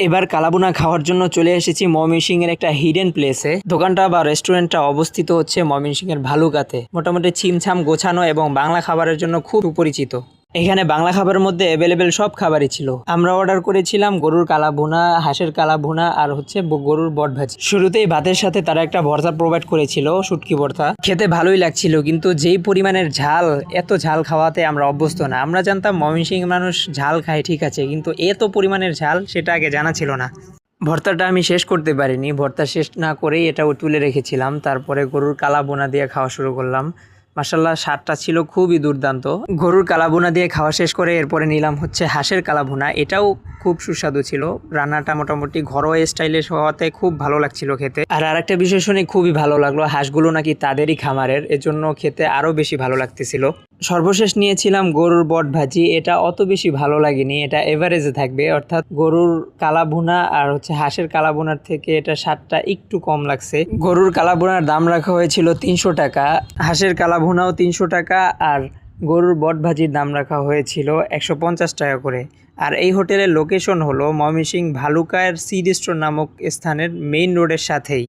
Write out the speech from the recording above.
এবার কালাভুনা খাওয়ার জন্য চলে এসেছি ময়মনসিংহের একটা হিডেন প্লেসে। দোকানটা বা রেস্টুরেন্টটা অবস্থিত হচ্ছে ময়মনসিংহের ভালুকাতে। মোটামুটি ছিমছাম গোছানো এবং বাংলা খাবারের জন্য খুব সুপরিচিত। এখানে বাংলা খাবারের মধ্যে অ্যাভেলেবেল সব খাবারই ছিল। আমরা অর্ডার করেছিলাম গরুর কালাভুনা, হাঁসের কালাভুনা আর হচ্ছে গরুর বট ভাজি। শুরুতেই ভাতের সাথে তারা একটা ভর্তা প্রোভাইড করেছিল, শুটকি ভর্তা। খেতে ভালোই লাগছিল, কিন্তু যেই পরিমাণের ঝাল, এত ঝাল খাওয়াতে আমরা অভ্যস্ত না। আমরা জানতাম ময়মনসিংহের মানুষ ঝাল খায়, ঠিক আছে, কিন্তু এত পরিমাণের ঝাল সেটা আগে জানা ছিল না। ভর্তাটা আমি শেষ করতে পারিনি। ভর্তা শেষ না করেই এটাও তুলে রেখেছিলাম। তারপরে গরুর কালাভুনা দিয়ে খাওয়া শুরু করলাম। মাশাল্লাহ, স্বাদটা ছিল খুবই দুর্দান্ত। গরুর কালাভুনা দিয়ে খাওয়া শেষ করে এরপরে নিলাম হচ্ছে হাঁসের কালাভুনা। এটাও খুব সুস্বাদু ছিল। রান্নাটা মোটামুটি ঘরোয়া স্টাইলে হওয়াতে খুব ভালো লাগছিল খেতে। আর আরেকটা বিষয় শুনে খুবই ভালো লাগলো, হাঁসগুলো নাকি তাদেরই খামারের, এজন্য খেতে আরও বেশি ভালো লাগতেছিল। সর্বশেষ নিয়েছিলাম গরুর বট ভাজি। এটা অত বেশি ভালো লাগেনি, এটা এভারেজে থাকবে। অর্থাৎ গরুর কালাভুনা আর হচ্ছে হাঁসের কালাভুনার থেকে এটা স্বাদটা একটু কম লাগছে। গরুর কালাভুনার দাম রাখা হয়েছিল 300 টাকা, হাঁসের কালাভুনাও 300 টাকা, আর গরুর বট ভাজির দাম রাখা হয়েছিল 150 টাকা করে। আর এই হোটেলের লোকেশন হলো ময়মনসিংহ ভালুকার সিড স্টোর নামক স্থানের মেইন রোডের সাথেই।